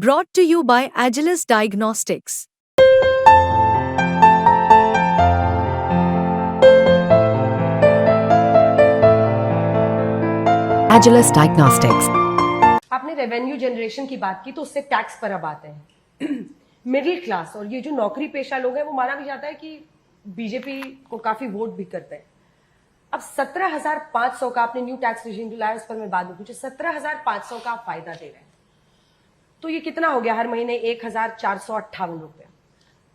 Brought to you by Agilus Diagnostics. Agilus Diagnostics. आपने revenue generation की बात की तो उससे टैक्स पर अब आते हैं। मिडिल क्लास और ये जो नौकरी पेशा लोग हैं वो माना भी जाता है कि बीजेपी को काफी वोट भी करते हैं। अब 17,500 का आपने न्यू टैक्स रेजिम लाया, उस पर मैं बाद में पूछे, 17,500 का आप फायदा दे रहे हैं तो ये कितना हो गया हर महीने? 1,458 रुपया।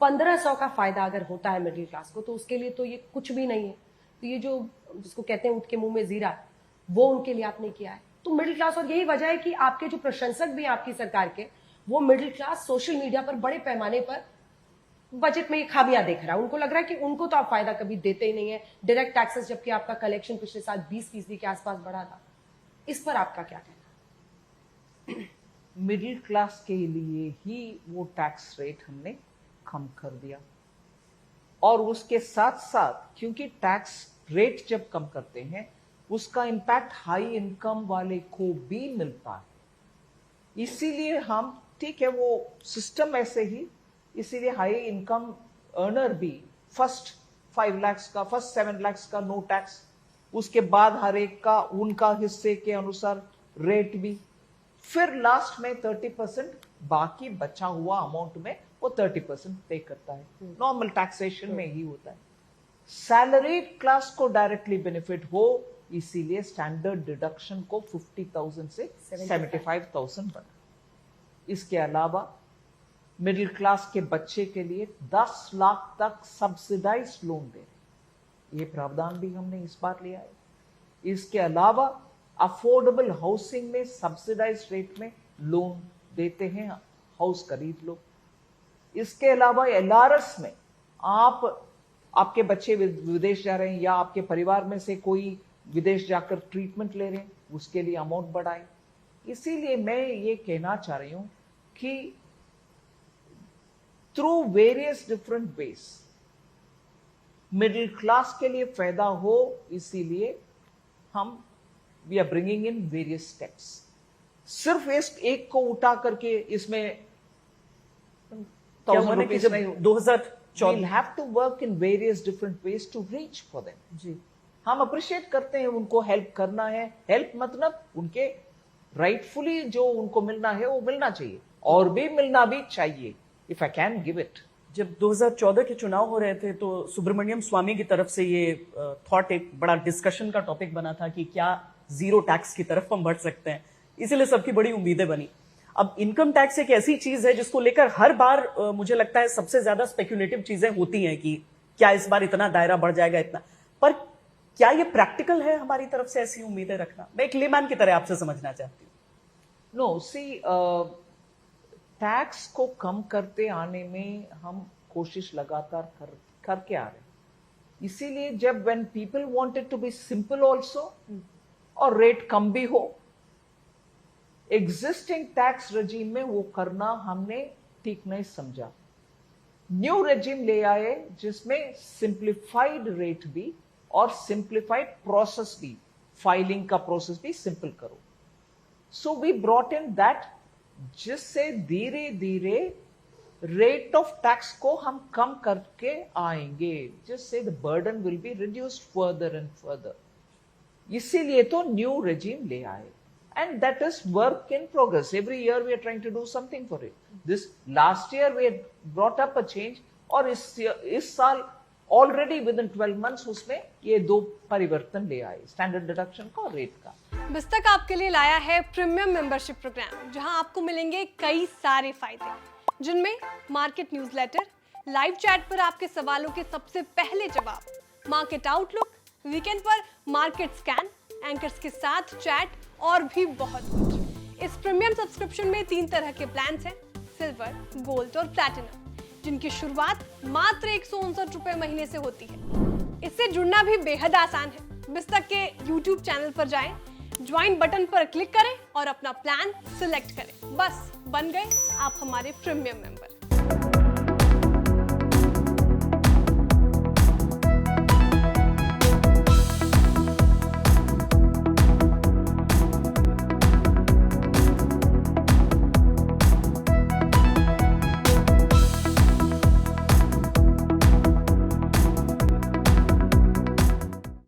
1,500 का फायदा अगर होता है मिडिल क्लास को तो उसके लिए तो ये कुछ भी नहीं है। तो ये जो जिसको कहते हैं उठ के मुंह में जीरा, वो उनके लिए आपने किया है। तो मिडिल क्लास, और यही वजह है कि आपके जो प्रशंसक भी हैं आपकी सरकार के, वो मिडिल क्लास सोशल मीडिया पर बड़े पैमाने पर बजट में ये खामियां देख रहा है। उनको लग रहा है कि उनको तो आप फायदा कभी देते ही नहीं है, डायरेक्ट टैक्सेस, जबकि आपका कलेक्शन पिछले साल 20% के आसपास बढ़ा था। इस पर आपका क्या कहना है? मिडिल क्लास के लिए ही वो टैक्स रेट हमने कम कर दिया, और उसके साथ साथ क्योंकि टैक्स रेट जब कम करते हैं उसका इम्पैक्ट हाई इनकम वाले को भी मिलता है, इसीलिए हम, ठीक है वो सिस्टम ऐसे ही, इसीलिए हाई इनकम अर्नर भी फर्स्ट 5 लाख का, फर्स्ट 7 लाख का नो टैक्स, उसके बाद हर एक का उनका हिस्से के अनुसार रेट भी, फिर लास्ट में 30% बाकी बचा हुआ अमाउंट में वो 30% पे करता है। नॉर्मल टैक्सेशन में ही होता है। सैलरीड क्लास को डायरेक्टली बेनिफिट हो, इसीलिए स्टैंडर्ड डिडक्शन को 50,000 से 75,000 बना। इसके अलावा मिडिल क्लास के बच्चे के लिए 10 लाख तक सब्सिडाइज लोन दे रहे, ये प्रावधान भी हमने इस बार लिया है। इसके अलावा अफोर्डेबल हाउसिंग में सब्सिडाइज रेट में लोन देते हैं, हाउस खरीद लो। इसके अलावा एलआरएस में आपके बच्चे विदेश जा रहे हैं या आपके परिवार में से कोई विदेश जाकर ट्रीटमेंट ले रहे हैं, उसके लिए अमाउंट बढ़ाए। इसीलिए मैं ये कहना चाह रही हूं कि through various different ways middle class के लिए फायदा हो, इसीलिए हम we are bringing in various steps. सिर्फ इस एक को उठा करके इसमें 1,000 रुपीज नहीं, 2014 we'll have to work in various different ways to reach for them. जी, हम अप्रिशिएट करते हैं, उनको हेल्प करना है। हेल्प मतलब उनके राइटफुली जो उनको मिलना है वो मिलना चाहिए, और भी मिलना भी चाहिए, if I can give it. जब 2014 के चुनाव हो रहे थे तो सुब्रमण्यम स्वामी की तरफ से ये थॉट एक बड़ा डिस्कशन का टॉपिक बना था कि क्या जीरो टैक्स की तरफ हम बढ़ सकते हैं, इसीलिए सबकी बड़ी उम्मीदें बनी। अब इनकम टैक्स एक ऐसी चीज है जिसको लेकर हर बार मुझे लगता है सबसे ज्यादा स्पेक्युलेटिव चीजें होती हैं कि क्या इस बार इतना दायरा बढ़ जाएगा, इतना। पर क्या ये प्रैक्टिकल है हमारी तरफ से ऐसी उम्मीदें रखना? मैं एक लेमैन की तरह आपसे समझना चाहती हूँ। नो सी, टैक्स को कम करते आने में हम कोशिश लगातार करके आ रहे हैं। इसीलिए जब when people wanted to be simple also और रेट कम भी हो, एग्जिस्टिंग टैक्स रेजिम में वो करना हमने ठीक नहीं समझा। न्यू रेजिम ले आए जिसमें सिंप्लीफाइड रेट भी और सिंप्लीफाइड प्रोसेस भी, फाइलिंग का प्रोसेस भी सिंपल करो। So we brought in that, जिससे धीरे धीरे रेट ऑफ टैक्स को हम कम करके आएंगे, जिससे the burden will be reduced further and further. इसीलिए तो न्यू रेजिम ले आए, and that is work in progress. Every year we are trying to do something for it. This last year we had brought up a change, और इस साल already within 12 months उसमें ये 2 परिवर्तन ले आए, स्टैंडर्ड डिडक्शन का और रेट का। बिस्तक आपके लिए लाया है प्रीमियम मेंबरशिप प्रोग्राम, जहां आपको मिलेंगे कई सारे फायदे, जिनमें मार्केट न्यूज़लेटर, लाइव चैट पर आपके सवालों के सबसे पहले जवाब, मार्केट आउटलुक, वीकेंड पर मार्केट स्कैन, एंकर्स के साथ चैट और भी बहुत कुछ। इस प्रीमियम सब्सक्रिप्शन में 3 तरह के प्लान्स हैं, सिल्वर, गोल्ड और प्लैटिनम, जिनकी शुरुआत मात्र 159 रुपए महीने से होती है। इससे जुड़ना भी बेहद आसान है। बिस्तक के YouTube चैनल पर जाएं, ज्वाइन बटन पर क्लिक करें और अपना प्लान सिलेक्ट करें। बस बन गए आप हमारे प्रीमियम मेंबर।